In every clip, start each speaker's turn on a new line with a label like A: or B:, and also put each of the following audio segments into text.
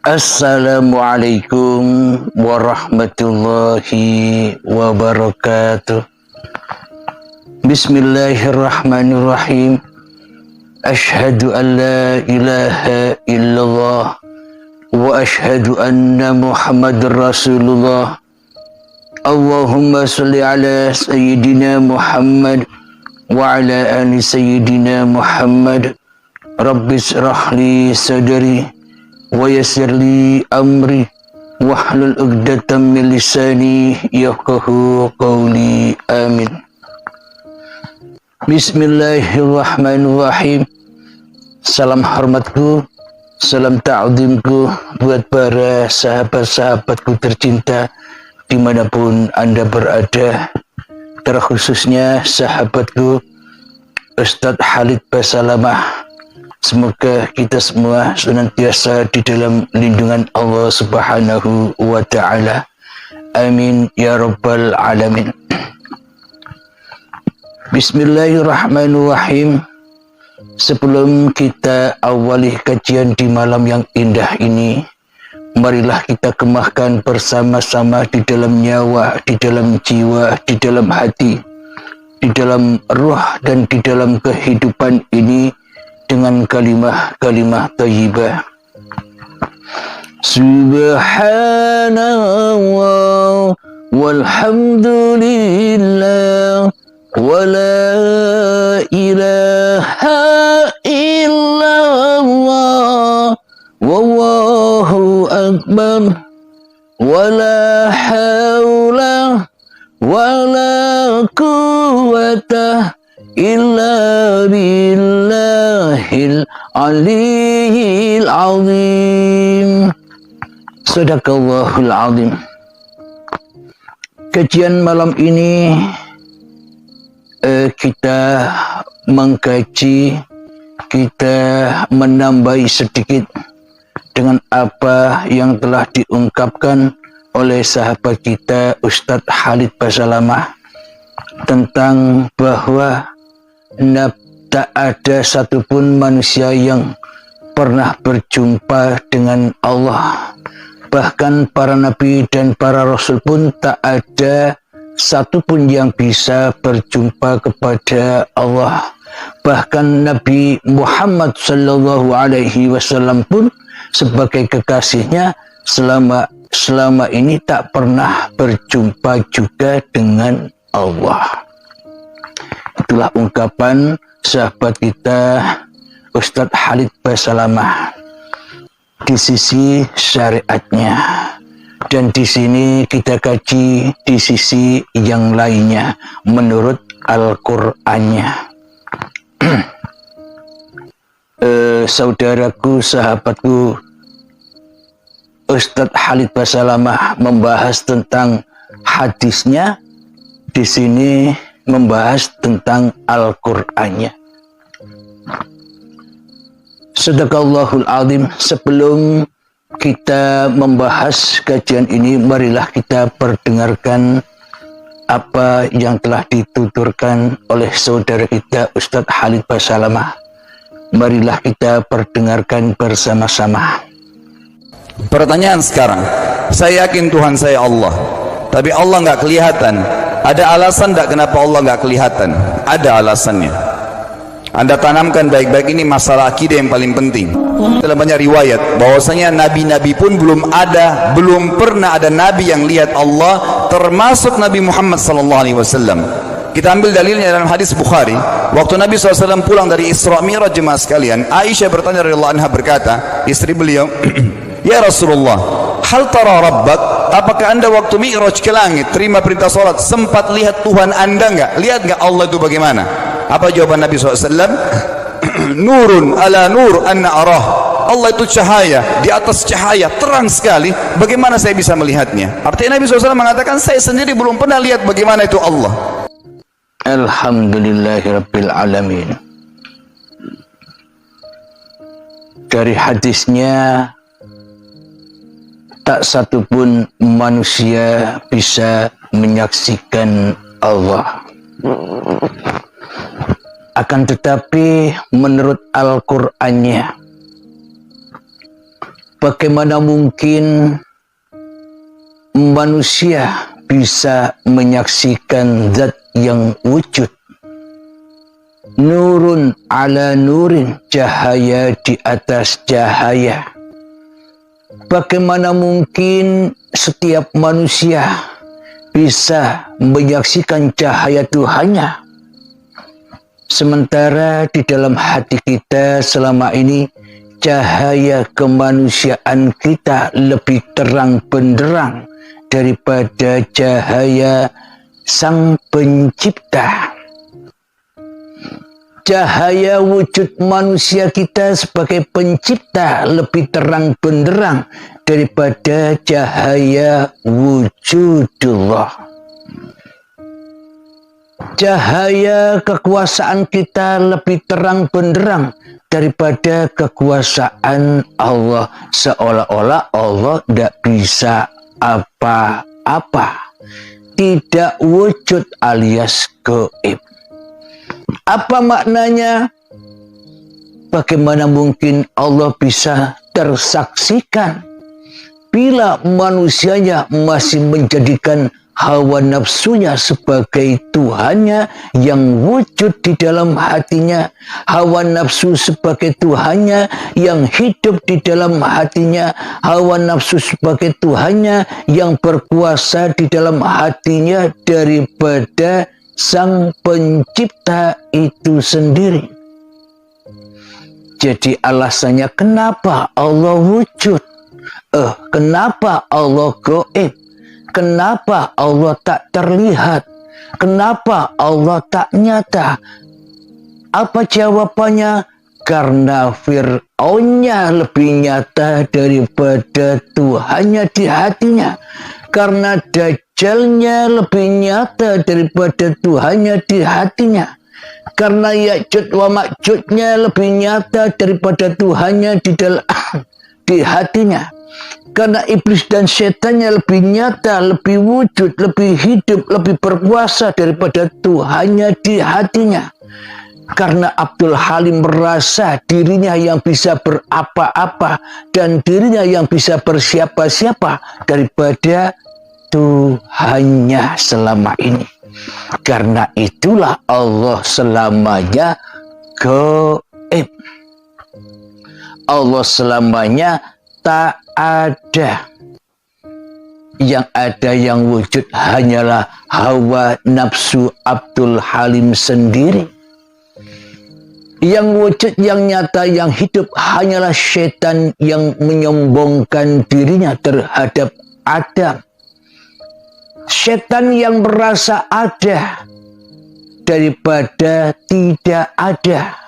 A: Assalamualaikum warahmatullahi wabarakatuh. Bismillahirrahmanirrahim. Ashhadu an la ilaha illallah wa ashhadu anna Muhammadar Rasulullah. Allahumma salli ala sayyidina Muhammad wa ala ali sayyidina Muhammad. Rabbis rahli sadri wa yassirli amri wahlul 'uqdatam min lisani yafqahu qawli. Amin. Bismillahirrahmanirrahim. Salam hormatku, salam ta'zimku buat para sahabat-sahabatku tercinta dimanapun Anda berada, terkhususnya sahabatku Ustadz Khalid Basalamah. Semoga kita semua senantiasa di dalam lindungan Allah Subhanahu wa Ta'ala. Amin ya Rabbal Alamin. Bismillahirrahmanirrahim. Sebelum kita awali kajian di malam yang indah ini, marilah kita kemahkan bersama-sama di dalam nyawa, di dalam jiwa, di dalam hati, di dalam ruh dan di dalam kehidupan ini dengan kalimah-kalimah thayyibah. Subhanallah walhamdulillah wa la ilaha illallah wallahu akbar wa la hawla wa la quwwata illa billahil aliyil azim. Sadaqallahul azim. Kajian malam ini kita mengkaji, kita menambahi sedikit dengan apa yang telah diungkapkan oleh sahabat kita Ustadz Khalid Basalamah tentang bahwa tak ada satupun manusia yang pernah berjumpa dengan Allah. Bahkan para nabi dan para rasul pun tak ada satupun yang bisa berjumpa kepada Allah. Bahkan Nabi Muhammad sallallahu alaihi wasallam pun sebagai kekasihnya selama ini tak pernah berjumpa juga dengan Allah. Itulah ungkapan sahabat kita Ustadz Khalid Basalamah di sisi syariatnya, dan di sini kita kaji di sisi yang lainnya menurut Al-Qur'annya. Saudaraku, sahabatku, Ustadz Khalid Basalamah membahas tentang hadisnya, di sini membahas tentang Al-Qur'annya. Sadaqallahul azim. Sebelum kita membahas kajian ini, marilah kita perdengarkan apa yang telah dituturkan oleh saudara kita Ustadz Khalid Basalamah. Marilah kita perdengarkan bersama-sama.
B: Pertanyaan sekarang, saya yakin Tuhan saya Allah, tapi Allah nggak kelihatan. Ada alasan tak kenapa Allah nggak kelihatan? Ada alasannya. Anda tanamkan baik-baik, ini masalah akidah yang paling penting. Dalam banyak riwayat bahwasanya nabi-nabi pun belum pernah ada nabi yang lihat Allah, termasuk Nabi Muhammad SAW. Kita ambil dalilnya dalam hadis Bukhari. Waktu Nabi SAW pulang dari Isra Mi'raj, jemaah sekalian, Aisyah bertanya radhiyallahu anha, berkata, istri beliau, ya Rasulullah, hal tara rabbak? Apakah anda waktu Mi'raj ke langit, terima perintah salat, sempat lihat Tuhan anda enggak? Lihat enggak Allah itu bagaimana? Apa jawaban Nabi SAW? Nurun ala nur anna arah. Allah itu cahaya, di atas cahaya, terang sekali. Bagaimana saya bisa melihatnya? Artinya Nabi SAW mengatakan, saya sendiri belum pernah lihat bagaimana itu Allah.
A: Alhamdulillahirabbil alamin. Dari hadisnya, tak satupun manusia bisa menyaksikan Allah. Akan tetapi menurut Al-Qur'annya, Bagaimana mungkin manusia bisa menyaksikan zat yang wujud? Nurun ala nurin, cahaya di atas cahaya. Bagaimana mungkin setiap manusia bisa menyaksikan cahaya Tuhannya, sementara di dalam hati kita selama ini cahaya kemanusiaan kita lebih terang benderang daripada cahaya Sang Pencipta. Cahaya wujud manusia kita sebagai pencipta lebih terang benderang daripada cahaya wujudullah. Cahaya kekuasaan kita lebih terang benderang daripada kekuasaan Allah. Seolah-olah Allah tidak bisa apa-apa, tidak wujud alias gaib. Apa maknanya? Bagaimana mungkin Allah bisa tersaksikan bila manusianya masih menjadikan hawa nafsunya sebagai Tuhannya yang wujud di dalam hatinya, hawa nafsu sebagai Tuhannya yang hidup di dalam hatinya, hawa nafsu sebagai Tuhannya yang berkuasa di dalam hatinya daripada Sang Pencipta itu sendiri. Jadi alasannya kenapa Allah wujud? Kenapa Allah gaib? Kenapa Allah tak terlihat? Kenapa Allah tak nyata? Apa jawabannya? Karena Fir'aunnya lebih nyata daripada Tuhannya di hatinya. Karena Dajjalnya lebih nyata daripada Tuhannya di hatinya. Karena Ya'juj wa Ma'jujnya lebih nyata daripada Tuhannya di hatinya. Karena iblis dan setannya lebih nyata, lebih wujud, lebih hidup, lebih berkuasa daripada Tuhannya di hatinya. Karena Abdul Halim merasa dirinya yang bisa berapa-apa dan dirinya yang bisa bersiapa-siapa daripada Tuhannya selama ini. Karena itulah Allah selamanya gaib. Allah selamanya tak ada. Yang ada yang wujud hanyalah hawa nafsu Abdul Halim sendiri. Yang wujud, yang nyata, yang hidup hanyalah setan yang menyombongkan dirinya terhadap Adam. Setan yang merasa ada daripada tidak ada.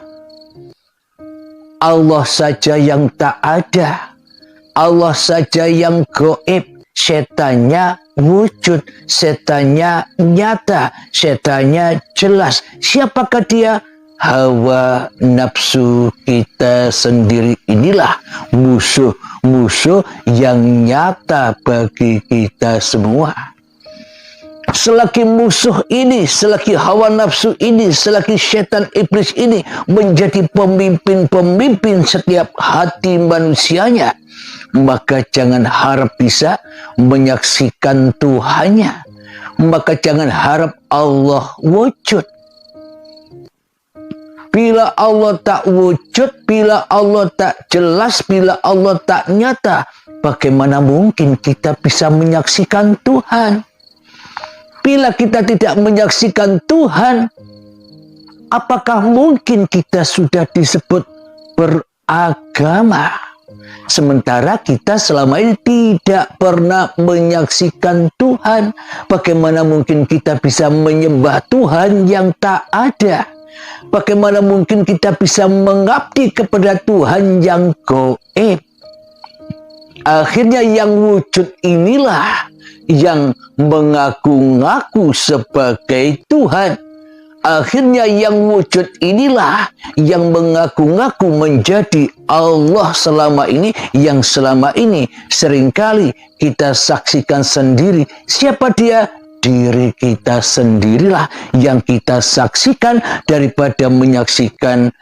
A: Allah saja yang tak ada. Allah saja yang gaib. Setannya wujud, setannya nyata, setannya jelas. Siapakah dia? Hawa nafsu kita sendiri. Inilah musuh-musuh yang nyata bagi kita semua. Selagi musuh ini, selagi hawa nafsu ini, selagi setan iblis ini menjadi pemimpin-pemimpin setiap hati manusianya, maka jangan harap bisa menyaksikan Tuhannya. Maka jangan harap Allah wujud. Bila Allah tak wujud, bila Allah tak jelas, bila Allah tak nyata, bagaimana mungkin kita bisa menyaksikan Tuhan? Bila kita tidak menyaksikan Tuhan, apakah mungkin kita sudah disebut beragama? Sementara kita selama ini tidak pernah menyaksikan Tuhan. Bagaimana mungkin kita bisa menyembah Tuhan yang tak ada? Bagaimana mungkin kita bisa mengabdi kepada Tuhan yang gaib? Akhirnya yang wujud inilah yang mengaku-ngaku sebagai Tuhan. Akhirnya yang wujud inilah yang mengaku-ngaku menjadi Allah selama ini, yang selama ini seringkali kita saksikan sendiri. Siapa dia? Diri kita sendirilah yang kita saksikan daripada menyaksikan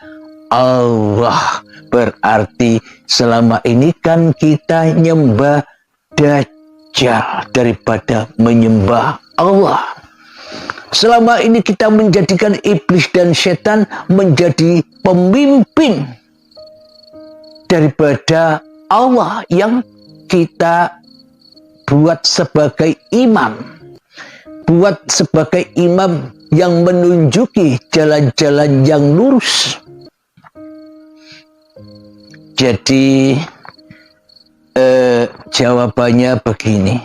A: Allah. Berarti selama ini kan kita nyembah Dajjal daripada menyembah Allah. Selama ini kita menjadikan iblis dan setan menjadi pemimpin daripada Allah yang kita buat sebagai imam. Buat sebagai imam yang menunjuki jalan-jalan yang lurus. Jadi jawabannya begini.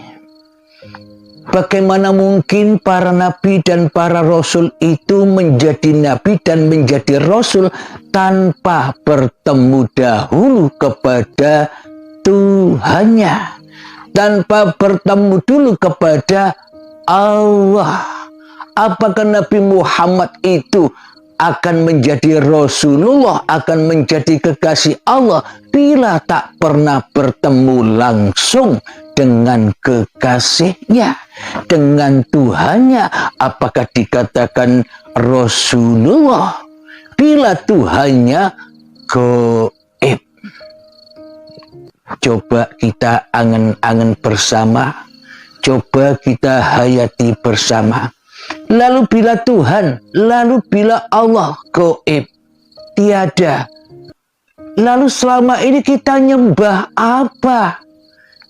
A: Bagaimana mungkin para nabi dan para rasul itu menjadi nabi dan menjadi rasul tanpa bertemu dahulu kepada Tuhannya, tanpa bertemu dulu kepada Allah? Apakah Nabi Muhammad itu akan menjadi Rasulullah, akan menjadi kekasih Allah bila tak pernah bertemu langsung dengan kekasihnya, dengan Tuhannya? Apakah dikatakan Rasulullah bila Tuhannya gaib? Coba kita angan-angan bersama, coba kita hayati bersama. Lalu bila Tuhan, lalu bila Allah gaib, tiada. Lalu selama ini kita nyembah apa?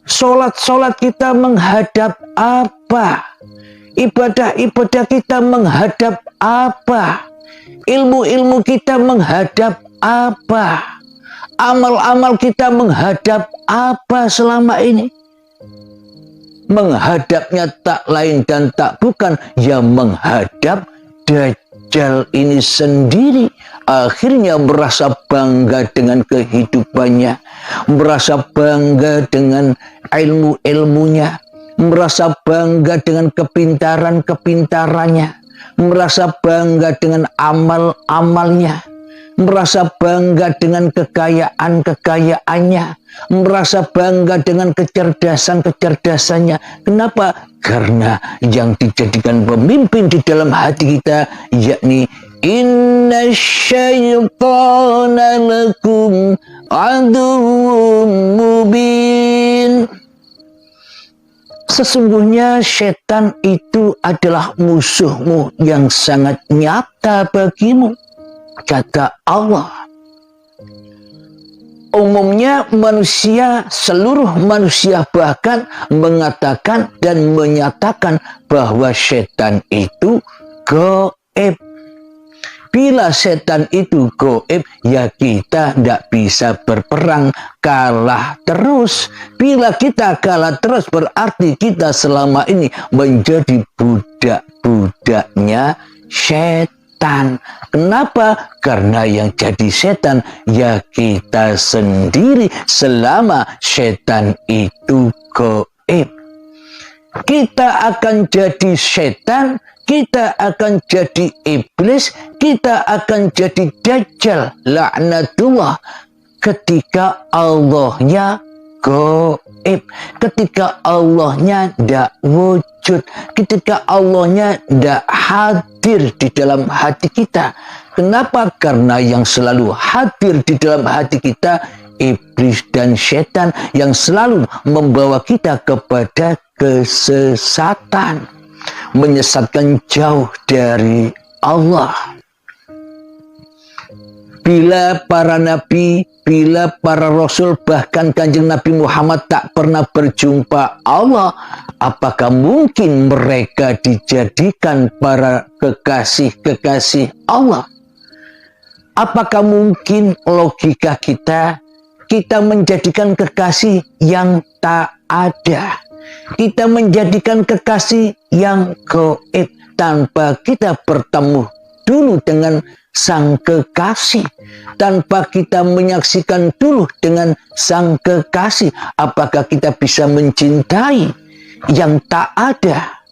A: Solat-solat kita menghadap apa? Ibadah-ibadah kita menghadap apa? Ilmu-ilmu kita menghadap apa? Amal-amal kita menghadap apa selama ini? Menghadapnya tak lain dan tak bukan, ya menghadap Dajjal ini sendiri. Akhirnya merasa bangga dengan kehidupannya, merasa bangga dengan ilmu-ilmunya, merasa bangga dengan kepintaran-kepintarannya, merasa bangga dengan amal-amalnya, merasa bangga dengan kekayaan-kekayaannya, merasa bangga dengan kecerdasan-kecerdasannya. Kenapa? Karena yang dijadikan pemimpin di dalam hati kita, yakni inna syaitana lakum aduwwum mubin. Sesungguhnya setan itu adalah musuhmu yang sangat nyata bagimu, kata Allah. Umumnya manusia, seluruh manusia bahkan mengatakan dan menyatakan bahwa setan itu gaib. Bila setan itu gaib, ya kita tidak bisa berperang, kalah terus. Bila kita kalah terus, berarti kita selama ini menjadi budak-budaknya setan. Kenapa? Karena yang jadi setan ya kita sendiri selama setan itu gaib. Kita akan jadi setan, kita akan jadi iblis, kita akan jadi Dajjal, laknatullah, ketika Allahnya gaib, ketika Allahnya tidak wujud, ketika Allahnya tidak hadir di dalam hati kita. Kenapa? Karena yang selalu hadir di dalam hati kita iblis dan setan yang selalu membawa kita kepada kesesatan, menyesatkan jauh dari Allah. Bila para nabi, bila para rasul, bahkan kanjeng Nabi Muhammad tak pernah berjumpa Allah, apakah mungkin mereka dijadikan para kekasih-kekasih Allah? Apakah mungkin logika kita menjadikan kekasih yang tak ada? Kita menjadikan kekasih yang gaib tanpa kita bertemu dulu dengan sang kekasih, tanpa kita menyaksikan dulu dengan sang kekasih. Apakah kita bisa mencintai yang tak ada?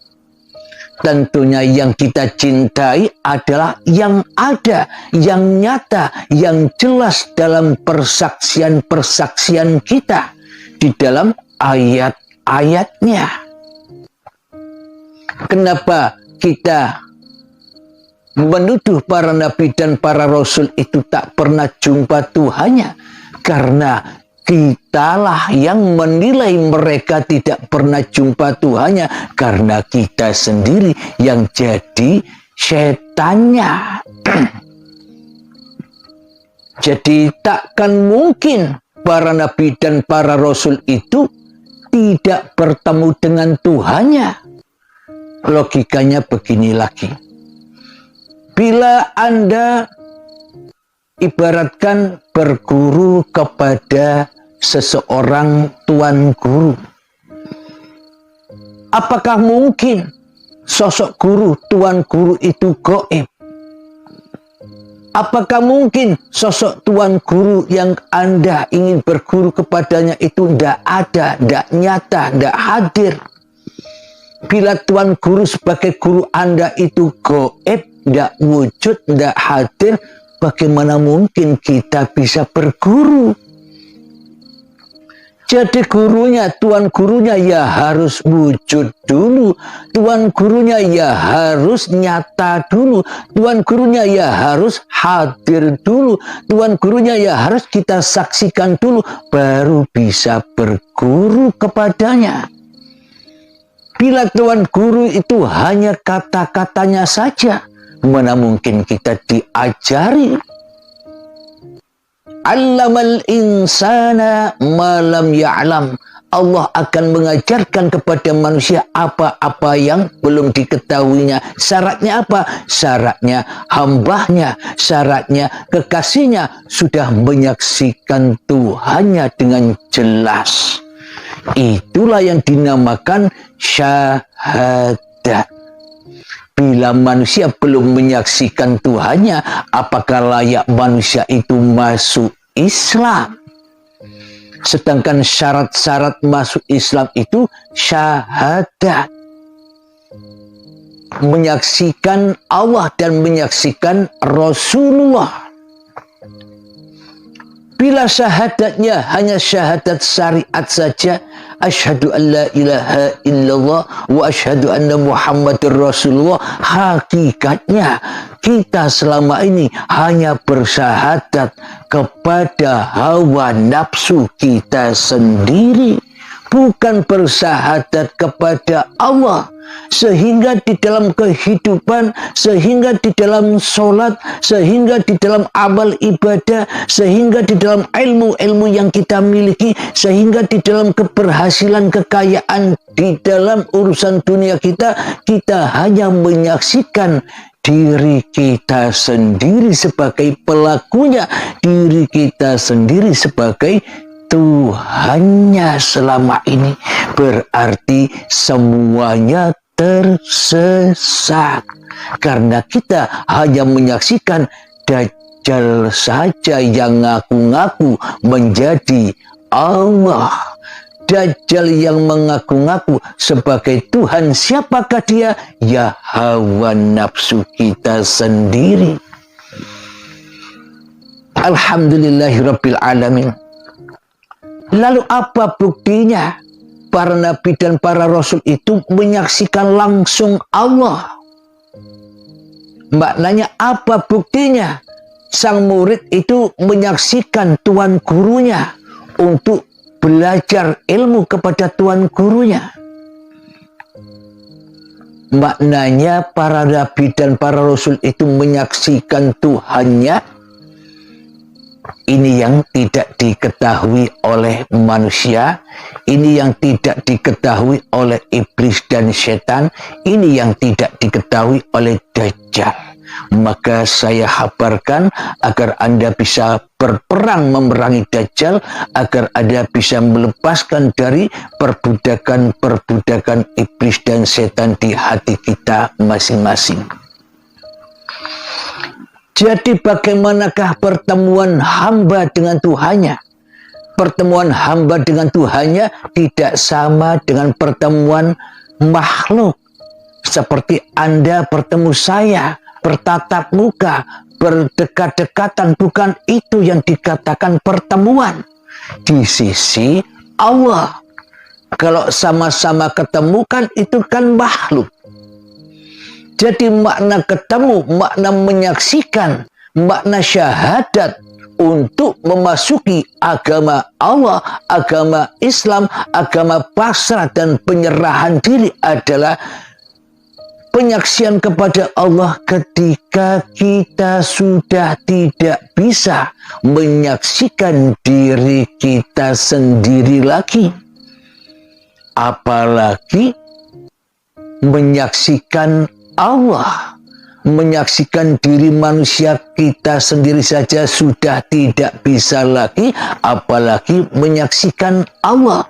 A: Tentunya yang kita cintai adalah yang ada, yang nyata, yang jelas dalam persaksian-persaksian kita di dalam ayat-ayatnya. Kenapa kita menuduh para nabi dan para rasul itu tak pernah jumpa Tuhannya, karena kitalah yang menilai mereka tidak pernah jumpa Tuhannya, karena kita sendiri yang jadi setannya. Jadi takkan mungkin para nabi dan para rasul itu tidak bertemu dengan Tuhannya. Logikanya begini lagi. Bila Anda ibaratkan berguru kepada seseorang tuan guru, apakah mungkin sosok guru, tuan guru itu gaib? Apakah mungkin sosok tuan guru yang Anda ingin berguru kepadanya itu tidak ada, tidak nyata, tidak hadir? Bila tuan guru sebagai guru Anda itu gaib, tidak wujud, tidak hadir, bagaimana mungkin kita bisa berguru? Jadi gurunya, tuan gurunya ya harus wujud dulu. Tuan gurunya ya harus nyata dulu. Tuan gurunya ya harus hadir dulu. Tuan gurunya ya harus kita saksikan dulu. Baru bisa berguru kepadanya. Bila tuan guru itu hanya kata-katanya saja, mana mungkin kita diajari? Allamal insana malam ya'lam. Allah akan mengajarkan kepada manusia apa-apa yang belum diketahuinya. Syaratnya apa? Syaratnya hambanya, syaratnya kekasihnya sudah menyaksikan Tuhannya dengan jelas. Itulah yang dinamakan syahadat. Bila manusia belum menyaksikan Tuhannya, apakah layak manusia itu masuk Islam? Sedangkan syarat-syarat masuk Islam itu syahadat. Menyaksikan Allah dan menyaksikan Rasulullah. Bila syahadatnya hanya syahadat syariat saja, asyhadu an la ilaha illallah wa asyhadu anna muhammadur rasulullah, hakikatnya kita selama ini hanya bersyahadat kepada hawa nafsu kita sendiri, bukan bersyahadat kepada Allah. Sehingga di dalam kehidupan, sehingga di dalam sholat, sehingga di dalam amal ibadah, sehingga di dalam ilmu-ilmu yang kita miliki, sehingga di dalam keberhasilan, kekayaan, di dalam urusan dunia kita, kita hanya menyaksikan diri kita sendiri sebagai pelakunya, diri kita sendiri sebagai Tuhannya selama ini. Berarti semuanya tersesat, karena kita hanya menyaksikan Dajjal saja yang ngaku-ngaku menjadi Allah. Dajjal yang mengaku-ngaku sebagai Tuhan, siapakah dia? Ya hawa nafsu kita sendiri. Alhamdulillahirabbil alamin. Lalu apa buktinya? Para nabi dan para rasul itu menyaksikan langsung Allah. Maknanya apa buktinya? Sang murid itu menyaksikan tuan gurunya untuk belajar ilmu kepada tuan gurunya. Maknanya para nabi dan para rasul itu menyaksikan Tuhannya. Ini yang tidak diketahui oleh manusia, ini yang tidak diketahui oleh iblis dan setan, ini yang tidak diketahui oleh Dajjal. Maka saya habarkan agar Anda bisa berperang memerangi Dajjal, agar Anda bisa melepaskan dari perbudakan-perbudakan iblis dan setan di hati kita masing-masing. Jadi bagaimanakah pertemuan hamba dengan Tuhannya? Pertemuan hamba dengan Tuhannya tidak sama dengan pertemuan makhluk. Seperti Anda bertemu saya, bertatap muka, berdekat-dekatan, bukan itu yang dikatakan pertemuan. Di sisi Allah, kalau sama-sama ketemu kan itu kan makhluk. Jadi makna ketemu, makna menyaksikan, makna syahadat untuk memasuki agama Allah, agama Islam, agama pasrah dan penyerahan diri adalah penyaksian kepada Allah ketika kita sudah tidak bisa menyaksikan diri kita sendiri lagi. Apalagi menyaksikan Allah, menyaksikan diri manusia kita sendiri saja sudah tidak bisa lagi, apalagi menyaksikan Allah.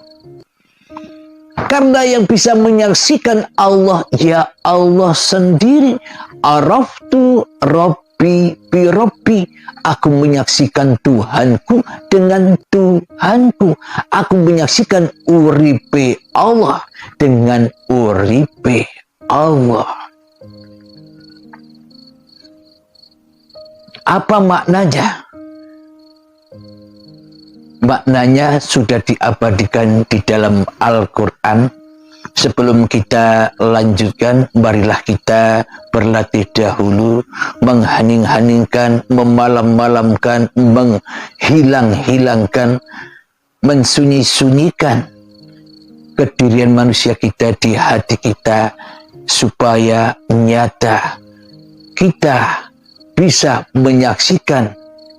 A: Karena yang bisa menyaksikan Allah ya Allah sendiri. Araftu Rabbi bi Rabbi. Aku menyaksikan Tuhanku dengan Tuhanku. Aku menyaksikan uripe Allah dengan uripe Allah. Apa maknanya? Maknanya sudah diabadikan di dalam Al-Quran. Sebelum kita lanjutkan, marilah kita berlatih dahulu menghening-heningkan, memalam-malamkan, menghilang-hilangkan, mensunyi-sunyikan kedirian manusia kita di hati kita, supaya nyata kita bisa menyaksikan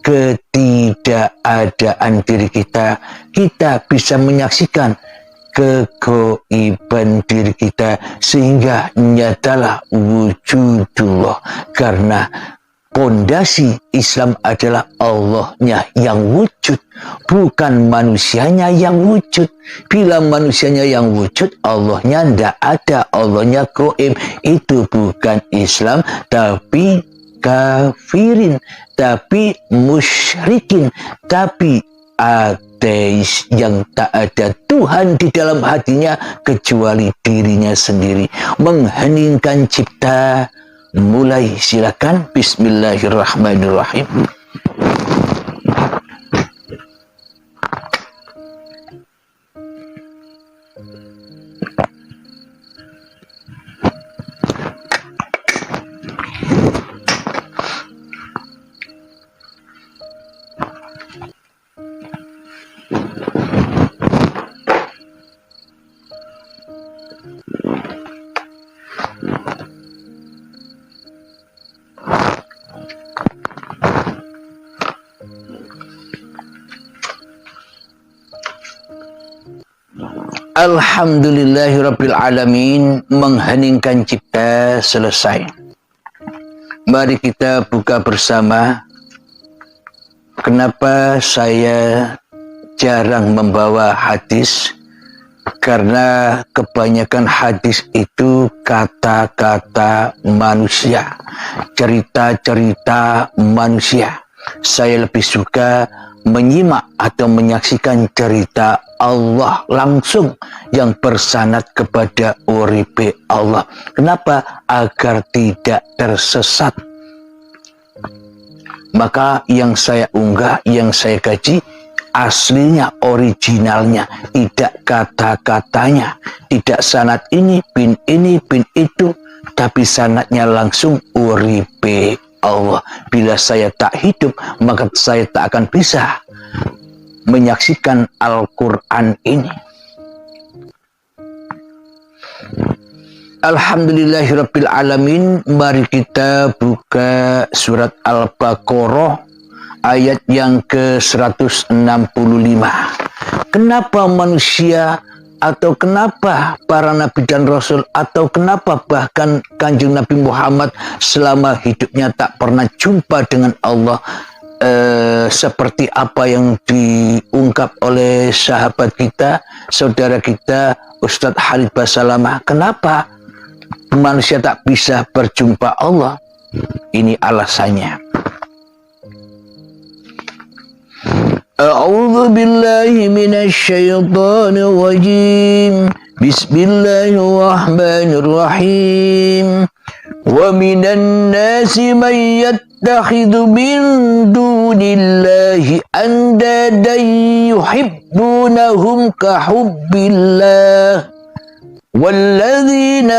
A: ketidakadaan diri kita. Kita bisa menyaksikan kegoiban diri kita, sehingga nyatalah wujudullah. Karena pondasi Islam adalah Allahnya yang wujud, bukan manusianya yang wujud. Bila manusianya yang wujud, Allahnya tidak ada, Allahnya goib. Itu bukan Islam, tapi kafirin, tapi musyrikin, tapi ateis yang tak ada Tuhan di dalam hatinya kecuali dirinya sendiri. Mengheningkan cipta, mulai, silakan. Bismillahirrahmanirrahim. Alhamdulillahirrabbilalamin. Mengheningkan cipta selesai. Mari kita buka bersama. Kenapa saya jarang membawa hadis? Karena kebanyakan hadis itu kata-kata manusia, cerita-cerita manusia. Saya lebih suka menyimak atau menyaksikan cerita Allah langsung yang bersanad kepada uripe Allah. Kenapa? Agar tidak tersesat. Maka yang saya unggah, yang saya kaji, aslinya, originalnya, tidak kata-katanya, tidak sanad ini, bin itu, tapi sanadnya langsung uripe Allah. Bila saya tak hidup, maka saya tak akan bisa menyaksikan Al-Quran ini. Alhamdulillahirrabbilalamin. Mari kita buka surat Al-Baqarah ayat yang ke-165. Kenapa manusia, atau kenapa para nabi dan rasul, atau kenapa bahkan Kanjeng Nabi Muhammad selama hidupnya tak pernah jumpa dengan Allah, seperti apa yang diungkap oleh sahabat kita, saudara kita Ustadz Khalid Basalamah. Kenapa manusia tak bisa berjumpa Allah? Ini alasannya. A'udzu billahi minasy syaithanir rajim. Bismillahirrahmanirrahim. Wa minan nasi man yattakhidhu min dunillahi andadan yuhibbunahum ka hubbillah. Walladzina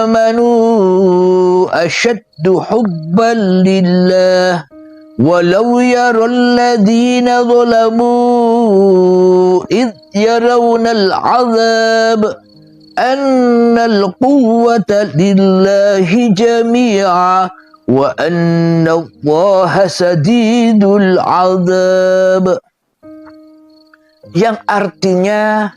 A: amanu ashaddu hubban lillah walau yaral ladzina zalamu idh yarawnal azab annal quwwata lillahi jami'a wa anna Allaha sadidul azab, yang artinya,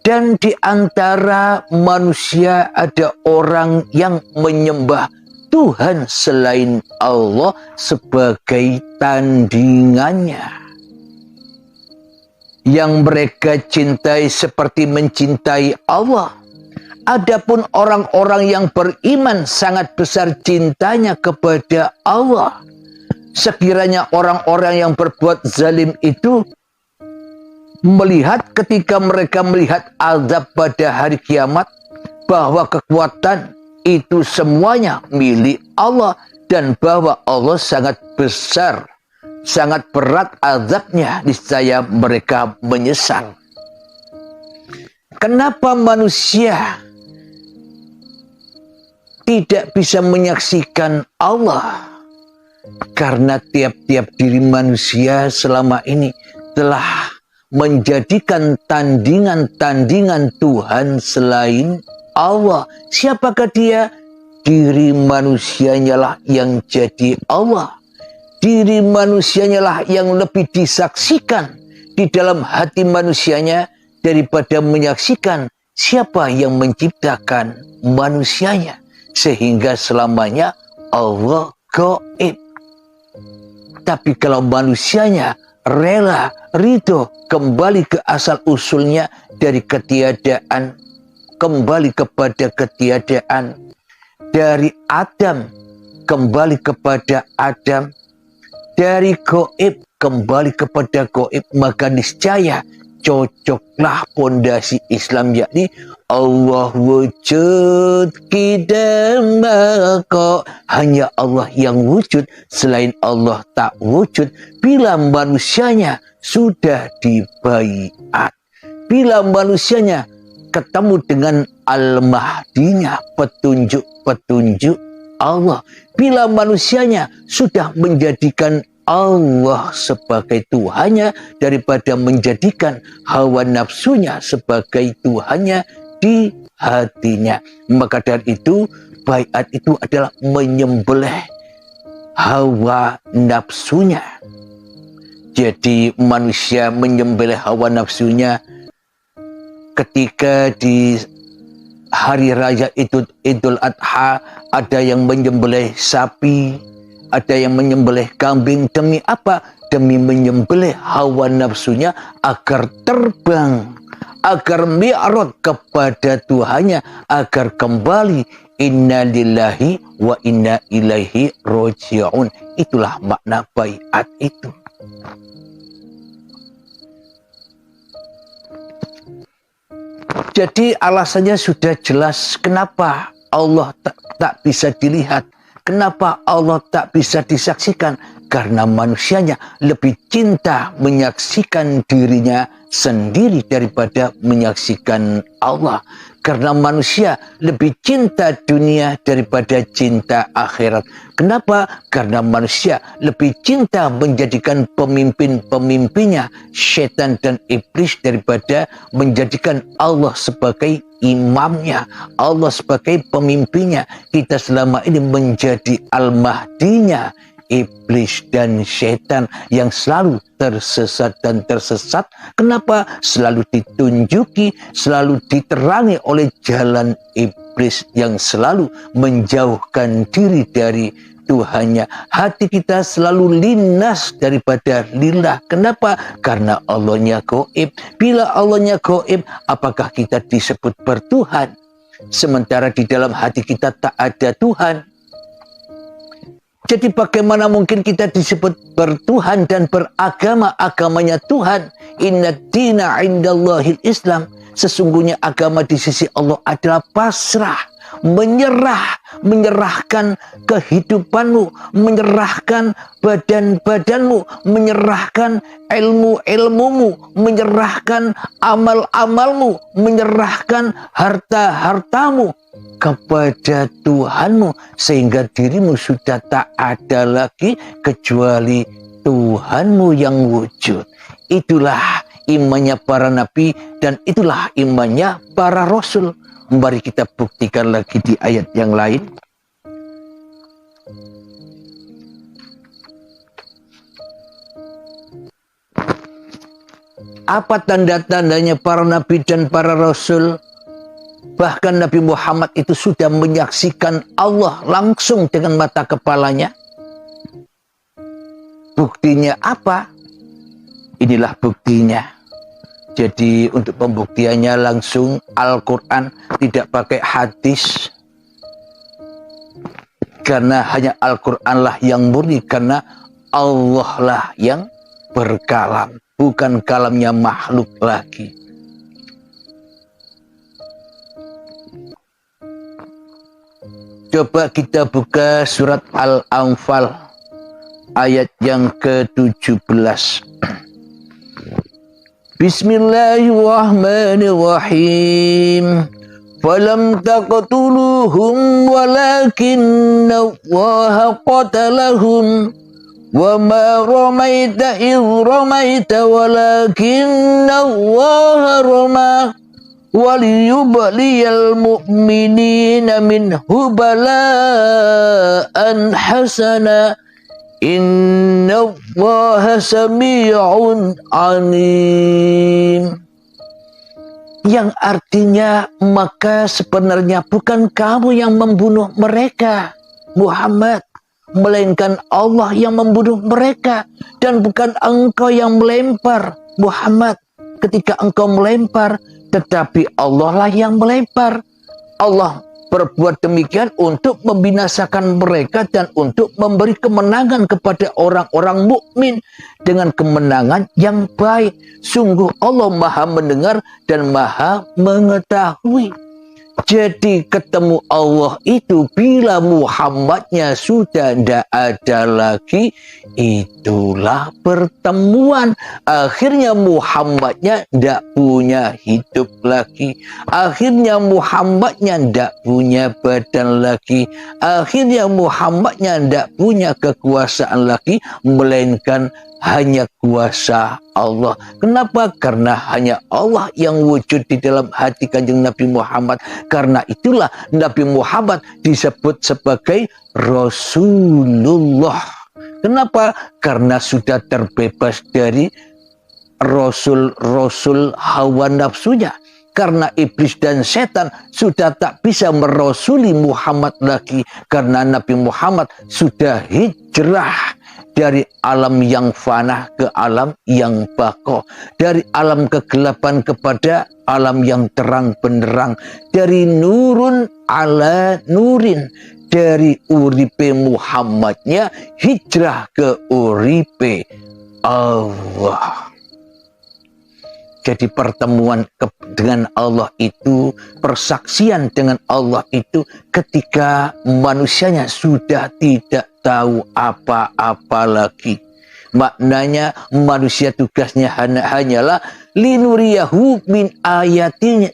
A: dan di antara manusia ada orang yang menyembah Tuhan selain Allah sebagai tandingannya, yang mereka cintai seperti mencintai Allah. Adapun orang-orang yang beriman sangat besar cintanya kepada Allah. Sekiranya orang-orang yang berbuat zalim itu melihat ketika mereka melihat azab pada hari kiamat bahwa kekuatan itu semuanya milik Allah dan bahwa Allah sangat besar, sangat berat azabnya, niscaya mereka menyesal. Kenapa manusia tidak bisa menyaksikan Allah? Karena tiap-tiap diri manusia selama ini telah menjadikan tandingan-tandingan Tuhan selain Allah. Siapakah dia? Diri manusianya lah yang jadi Allah. Diri manusianya lah yang lebih disaksikan di dalam hati manusianya daripada menyaksikan siapa yang menciptakan manusianya. Sehingga selamanya Allah gaib. Tapi kalau manusianya rela, ridho, kembali ke asal usulnya dari ketiadaan, kembali kepada ketiadaan, dari Adam kembali kepada Adam, dari gaib kembali kepada gaib, maka niscaya cocoklah pondasi Islam, yakni Allah wujud kita maka hanya Allah yang wujud, selain Allah tak wujud. Bila manusianya sudah dibaiat, bila manusianya ketemu dengan Al-Mahdinya, petunjuk-petunjuk Allah, bila manusianya sudah menjadikan Allah sebagai Tuhannya daripada menjadikan hawa nafsunya sebagai Tuhannya di hatinya, maka dari itu baiat itu adalah menyembelih hawa nafsunya. Jadi manusia menyembelih hawa nafsunya ketika di hari raya Idul Adha, ada yang menyembelih sapi, ada yang menyembelih kambing. Demi apa? Demi menyembelih hawa nafsunya agar terbang, agar mi'raj kepada Tuhannya, agar kembali inna lillahi wa inna ilaihi roji'un. Itulah makna baiat itu. Jadi alasannya sudah jelas kenapa Allah tak bisa dilihat. Kenapa Allah tak bisa disaksikan? Karena manusianya lebih cinta menyaksikan dirinya sendiri daripada menyaksikan Allah. Karena manusia lebih cinta dunia daripada cinta akhirat. Kenapa? Karena manusia lebih cinta menjadikan pemimpin-pemimpinnya setan dan iblis daripada menjadikan Allah sebagai imamnya, Allah sebagai pemimpinnya. Kita selama ini menjadi Al-Mahdinya iblis dan setan yang selalu tersesat dan tersesat. Kenapa? Selalu ditunjuki, selalu diterangi oleh jalan iblis yang selalu menjauhkan diri dari Tuhannya. Hati kita selalu linas daripada lillah. Kenapa? Karena Allahnya gaib. Bila Allahnya gaib, apakah kita disebut bertuhan? Sementara di dalam hati kita tak ada Tuhan. Jadi bagaimana mungkin kita disebut bertuhan dan beragama, agamanya Tuhan? Inna dina indallahil Islam. Sesungguhnya agama di sisi Allah adalah pasrah. menyerahkan kehidupanmu, menyerahkan badan-badanmu, menyerahkan ilmu-ilmumu, menyerahkan amal-amalmu, menyerahkan harta-hartamu kepada Tuhanmu, sehingga dirimu sudah tak ada lagi kecuali Tuhanmu yang wujud. Itulah imannya para nabi dan itulah imannya para rasul. Mari kita buktikan lagi di ayat yang lain. Apa tanda-tandanya para nabi dan para rasul? Bahkan Nabi Muhammad itu sudah menyaksikan Allah langsung dengan mata kepalanya. Buktinya apa? Inilah buktinya. Jadi untuk pembuktiannya langsung Al-Quran, tidak pakai hadis. Karena hanya Al-Quran lah yang murni, karena Allah lah yang berkalam, bukan kalamnya makhluk lagi. Coba kita buka surat Al-Anfal ayat yang ke-17. Bismillahirrahmanirrahim. Falam taqtuluhum walakinna Allaha qatalahum wa ma ramaita idh ramaita walakinna Allaha rama waliyubliyal mu'minina minhu bala'an hasana inna Allaha sami'un alim. Yang artinya, maka sebenarnya bukan kamu yang membunuh mereka, Muhammad, melainkan Allah yang membunuh mereka. Dan bukan engkau yang melempar, Muhammad, ketika engkau melempar, tetapi Allah lah yang melempar. Allah berbuat demikian untuk membinasakan mereka dan untuk memberi kemenangan kepada orang-orang mukmin dengan kemenangan yang baik. Sungguh Allah Maha mendengar dan Maha mengetahui. Jadi ketemu Allah itu bila Muhammadnya sudah tidak ada lagi, itulah pertemuan. Akhirnya Muhammadnya tidak punya hidup lagi. Akhirnya Muhammadnya tidak punya badan lagi. Akhirnya Muhammadnya tidak punya kekuasaan lagi, melainkan hanya kuasa Allah. Kenapa? Karena hanya Allah yang wujud di dalam hati Kanjeng Nabi Muhammad. Karena itulah Nabi Muhammad disebut sebagai Rasulullah. Kenapa? Karena sudah terbebas dari rasul-rasul hawa nafsunya. Karena iblis dan setan sudah tak bisa merasuli Muhammad lagi. Karena Nabi Muhammad sudah hijrah dari alam yang fana ke alam yang baqo, dari alam kegelapan kepada alam yang terang benderang, dari nurun ala nurin, dari uripe Muhammadnya hijrah ke uripe Allah. Jadi pertemuan dengan Allah itu, persaksian dengan Allah itu ketika manusianya sudah tidak tahu apa-apa lagi. Maknanya manusia tugasnya hanyalah linuriyahu min ayatina,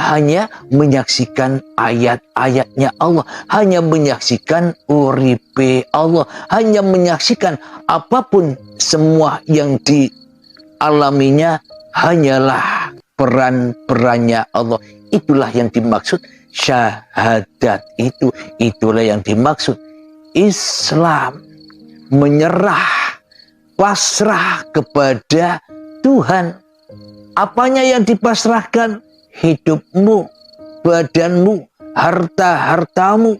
A: hanya menyaksikan ayat-ayatnya Allah, hanya menyaksikan uripe Allah, hanya menyaksikan apapun semua yang dialaminya hanyalah peran-perannya Allah. Itulah yang dimaksud syahadat itu. Itulah yang dimaksud Islam, menyerah, pasrah kepada Tuhan. Apanya yang dipasrahkan? Hidupmu, badanmu, harta-hartamu,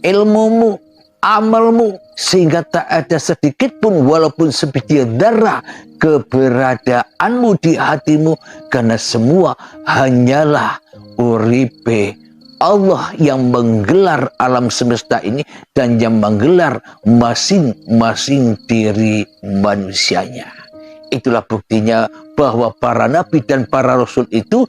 A: ilmumu, amalmu, sehingga tak ada sedikit pun walaupun sebiji darah keberadaanmu di hatimu, karena semua hanyalah uripe Allah yang menggelar alam semesta ini dan yang menggelar masing-masing diri manusianya. Itulah buktinya bahwa para nabi dan para rasul itu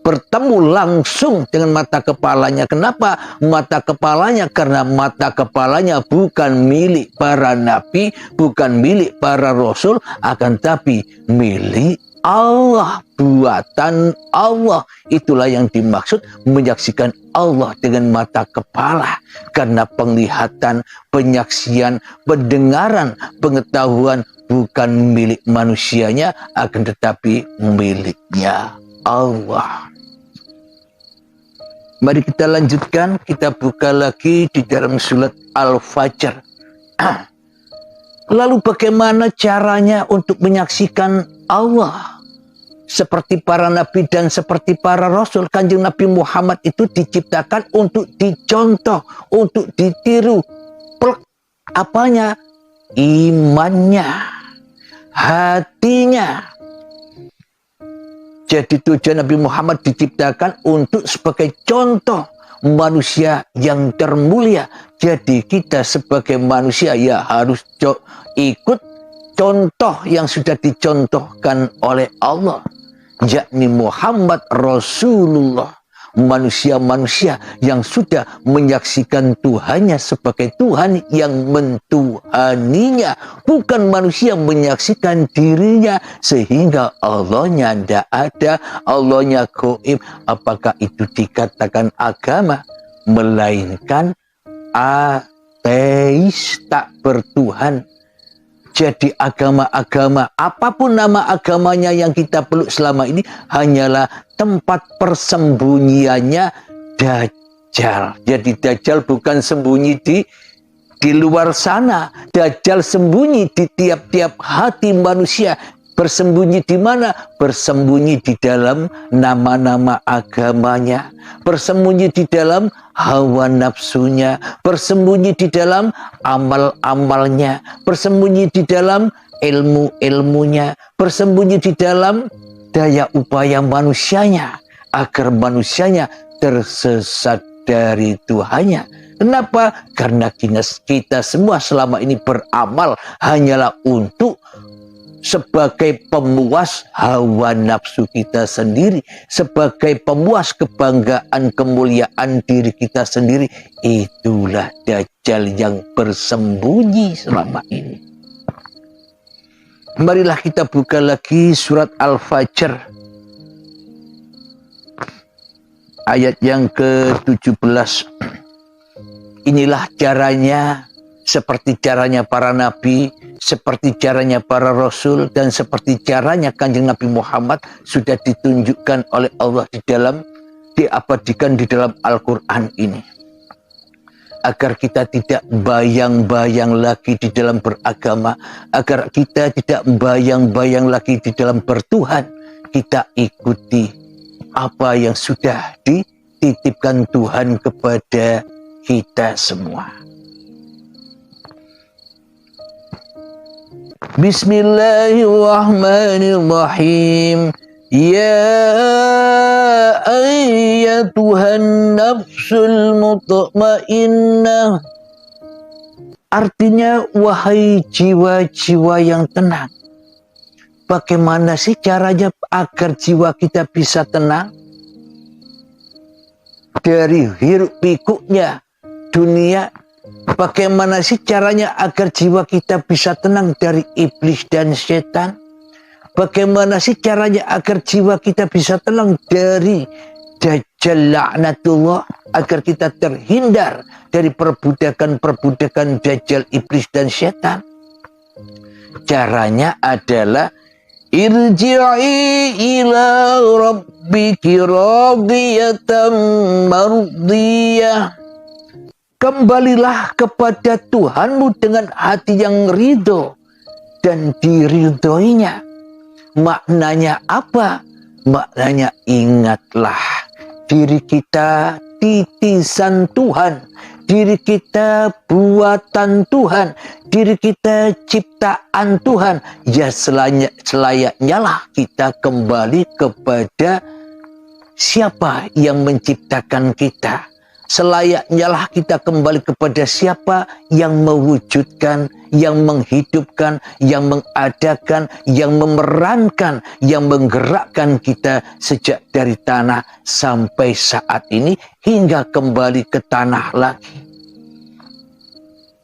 A: bertemu langsung dengan mata kepalanya. Kenapa mata kepalanya? Karena mata kepalanya bukan milik para nabi, bukan milik para rasul, akan tapi milik Allah, buatan Allah. Itulah yang dimaksud menyaksikan Allah dengan mata kepala. Karena penglihatan, penyaksian, pendengaran, pengetahuan bukan milik manusianya, akan tetapi miliknya Allah. Mari kita lanjutkan, kita buka lagi di dalam surat Al-Fajr. Lalu bagaimana caranya untuk menyaksikan Allah? Seperti para nabi dan seperti para rasul, Kanjeng Nabi Muhammad itu diciptakan untuk dicontoh, untuk ditiru. Apanya? Imannya, hatinya. Jadi tujuan Nabi Muhammad diciptakan untuk sebagai contoh manusia yang termulia. Jadi kita sebagai manusia ya harus ikut contoh yang sudah dicontohkan oleh Allah, yakni Muhammad Rasulullah. Manusia-manusia yang sudah menyaksikan Tuhannya sebagai Tuhan yang mentuhaninya, bukan manusia menyaksikan dirinya sehingga Allahnya tidak ada, Allahnya gaib. Apakah itu dikatakan agama? Melainkan ateis, tak bertuhan. Jadi agama-agama, apapun nama agamanya yang kita peluk selama ini, hanyalah tempat persembunyiannya Dajjal. Jadi Dajjal bukan sembunyi di luar sana. Dajjal sembunyi di tiap-tiap hati manusia. Bersembunyi di mana? Bersembunyi di dalam nama-nama agamanya. Bersembunyi di dalam hawa nafsunya. Bersembunyi di dalam amal-amalnya. Bersembunyi di dalam ilmu-ilmunya. Bersembunyi di dalam daya upaya manusianya. Agar manusianya tersesat dari Tuhannya. Kenapa? Karena kita semua selama ini beramal hanyalah untuk sebagai pemuas hawa nafsu kita sendiri, sebagai pemuas kebanggaan kemuliaan diri kita sendiri. Itulah Dajjal yang bersembunyi selama ini. Marilah kita buka lagi surat Al-Fajr ayat yang ke-17. Inilah caranya, seperti caranya para nabi, seperti caranya para rasul, dan seperti caranya Kanjeng Nabi Muhammad sudah ditunjukkan oleh Allah diabadikan di dalam Al-Quran ini. Agar kita tidak bayang-bayang lagi di dalam beragama, agar kita tidak bayang-bayang lagi di dalam bertuhan, kita ikuti apa yang sudah dititipkan Tuhan kepada kita semua. Bismillahirrahmanirrahim. Ya ayyatuhan nafsul mutmainnah. Artinya, wahai jiwa-jiwa yang tenang. Bagaimana sih caranya agar jiwa kita bisa tenang? Dari hiruk pikuknya dunia. Bagaimana sih caranya agar jiwa kita bisa tenang dari iblis dan setan? Bagaimana sih caranya agar jiwa kita bisa tenang dari Dajjal laknatullah, agar kita terhindar dari perbudakan-perbudakan Dajjal, iblis dan setan? Caranya adalah irji'i ila rabbiki radiyatan mardiyah. Kembalilah kepada Tuhanmu dengan hati yang ridho dan diridhoinya. Maknanya apa? Maknanya ingatlah diri kita titisan Tuhan, diri kita buatan Tuhan, diri kita ciptaan Tuhan. Ya selayaknya lah kita kembali kepada siapa yang menciptakan kita. Selayaknya lah kita kembali kepada siapa yang mewujudkan, yang menghidupkan, yang mengadakan, yang memerankan, yang menggerakkan kita sejak dari tanah sampai saat ini hingga kembali ke tanah lagi.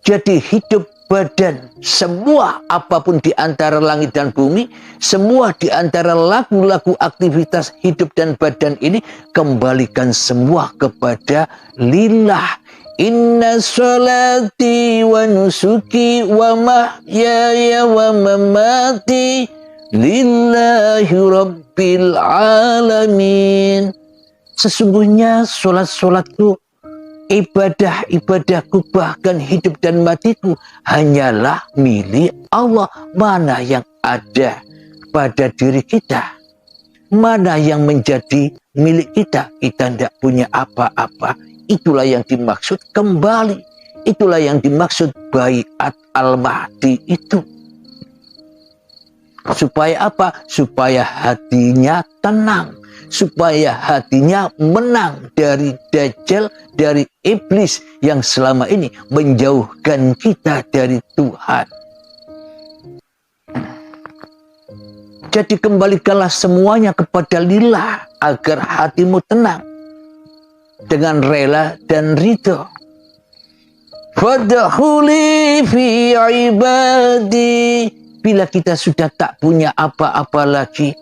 A: Jadi hidup badan, semua apapun di antara langit dan bumi, semua di antara lagu-lagu aktivitas hidup dan badan ini, kembalikan semua kepada lillah. Inna sholati wa nusuki wa mahyaya wa mamati lillahi rabbil alamin. Sesungguhnya solat-solatku, ibadah-ibadahku, bahkan hidup dan matiku hanyalah milik Allah. Mana yang ada pada diri kita? Mana yang menjadi milik kita? Kita tidak punya apa-apa. Itulah yang dimaksud kembali. Itulah yang dimaksud baiat al-mahdi itu. Supaya apa? Supaya hatinya tenang. Supaya hatinya menang dari dajjal, dari iblis yang selama ini menjauhkan kita dari Tuhan. Jadi kembalikanlah semuanya kepada lillah agar hatimu tenang dengan rela dan ridho. Fadkhuli fi ibadi. Bila kita sudah tak punya apa-apa lagi,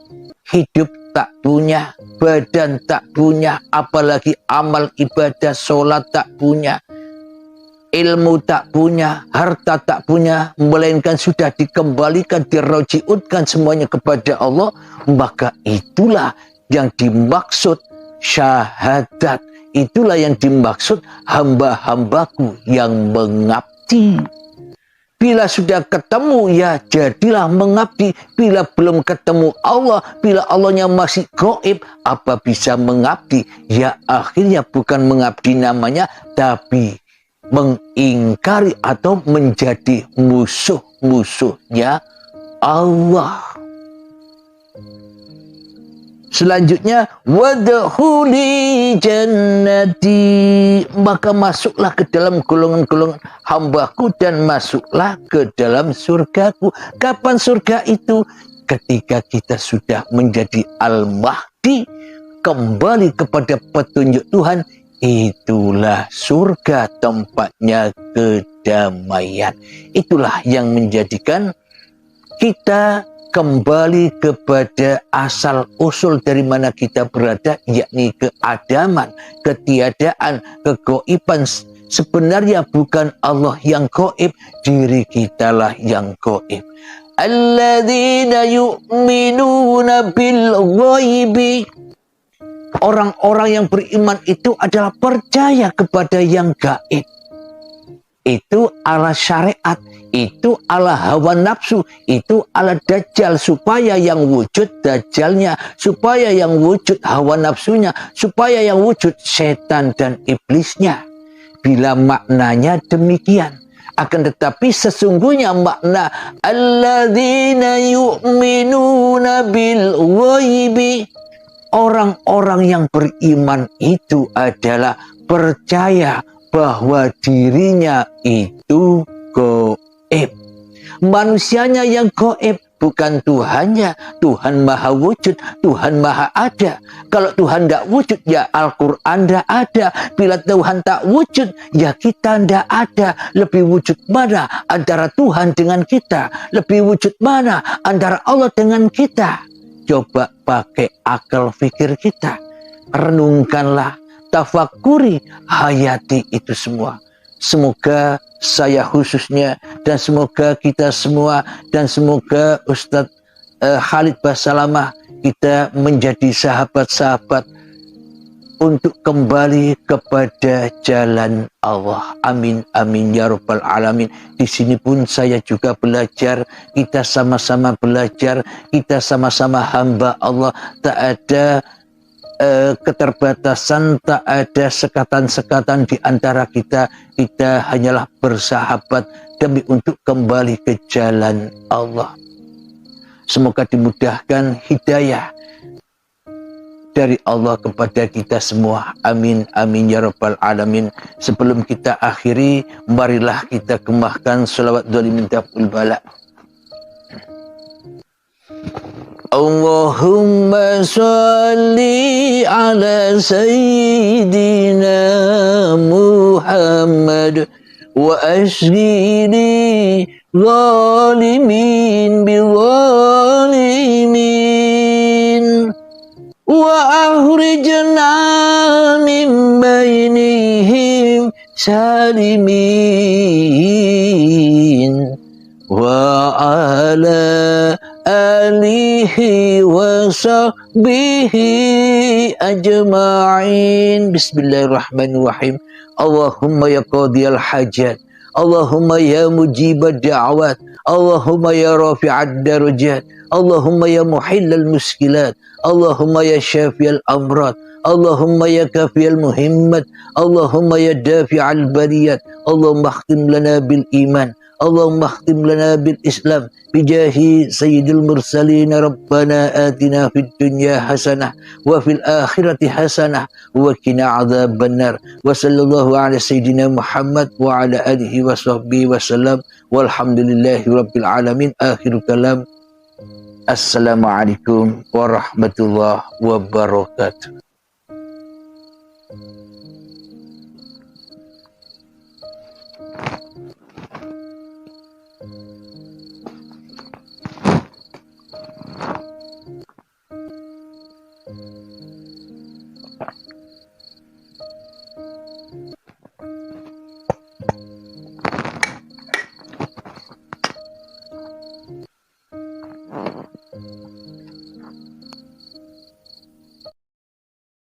A: hidup tak punya, badan tak punya, apalagi amal ibadah, sholat tak punya, ilmu tak punya, harta tak punya, melainkan sudah dikembalikan, dirojiutkan semuanya kepada Allah, maka itulah yang dimaksud syahadat. Itulah yang dimaksud hamba-hambaku yang mengabdi. Bila sudah ketemu, ya jadilah mengabdi. Bila belum ketemu Allah, bila Allahnya masih gaib, apa bisa mengabdi? Ya akhirnya bukan mengabdi namanya, tapi mengingkari atau menjadi musuh-musuhnya Allah. Selanjutnya, wadkhuli jannati, maka masuklah ke dalam golongan-golongan hambaku dan masuklah ke dalam surgaku. Kapan surga itu? Ketika kita sudah menjadi al-mahdi, kembali kepada petunjuk Tuhan, itulah surga, tempatnya kedamaian. Itulah yang menjadikan kita kembali kepada asal usul dari mana kita berada, yakni keadaman, ketiadaan, kegoiban. Sebenarnya bukan Allah yang gaib, diri kitalah yang gaib. Alladzina yu'minuna bil ghaibi. Orang-orang yang beriman itu adalah percaya kepada yang gaib. Itu ala syariat, itu ala hawa nafsu, itu ala dajjal, supaya yang wujud dajjalnya, supaya yang wujud hawa nafsunya, supaya yang wujud setan dan iblisnya. Bila maknanya demikian, akan tetapi sesungguhnya makna alladzina yu'minuna bil ghaibi, orang-orang yang beriman itu adalah percaya bahwa dirinya itu gaib. Manusianya yang gaib, bukan Tuhannya. Tuhan maha wujud, Tuhan maha ada. Kalau Tuhan tidak wujud, ya Al-Quran tidak ada. Bila Tuhan tak wujud, ya kita tidak ada. Lebih wujud mana antara Tuhan dengan kita? Lebih wujud mana antara Allah dengan kita? Coba pakai akal fikir kita. Renungkanlah, tafakuri, hayati itu semua. Semoga saya khususnya, dan semoga kita semua, dan semoga Ustadz Khalid Basalamah, kita menjadi sahabat-sahabat untuk kembali kepada jalan Allah. Amin, amin, ya rabbal alamin. Di sini pun saya juga belajar, kita sama-sama belajar, kita sama-sama hamba Allah. Tak ada keterbatasan, tak ada sekatan-sekatan di antara kita. Kita hanyalah bersahabat demi untuk kembali ke jalan Allah. Semoga dimudahkan hidayah dari Allah kepada kita semua. Amin, amin ya rabbal alamin. Sebelum kita akhiri, marilah kita kemahkan salawat dzalimin taful bala. Allahumma salli ala sayyidina Muhammad wa ashghili zalimin bi zalimin wa akhrijna min bainihim salimin wa ala alihi wa sahbihi ajma'in. Bismillahirrahmanirrahim. Allahumma ya qadiyal hajat, Allahumma ya mujibad da'awat, Allahumma ya rafi'ad darajat, Allahumma ya muhillal muskilat, Allahumma ya syafiyal amrat, Allahumma ya kafiyal muhimmat, Allahumma ya dafi'al bariyat, Allahumma akhtim lana bil iman, Allahumma akhtim lana bil islam bijahi sayyidil mursalin. Rabbana atina fid dunya hasanah wa fil akhirati hasanah wa qina adzabannar. Wa sallallahu ala sayyidina Muhammad wa ala alihi wa sahbihi wa sallam. Walhamdulillahi rabbil alamin. Akhir kalam. Assalamualaikum warahmatullahi wabarakatuh.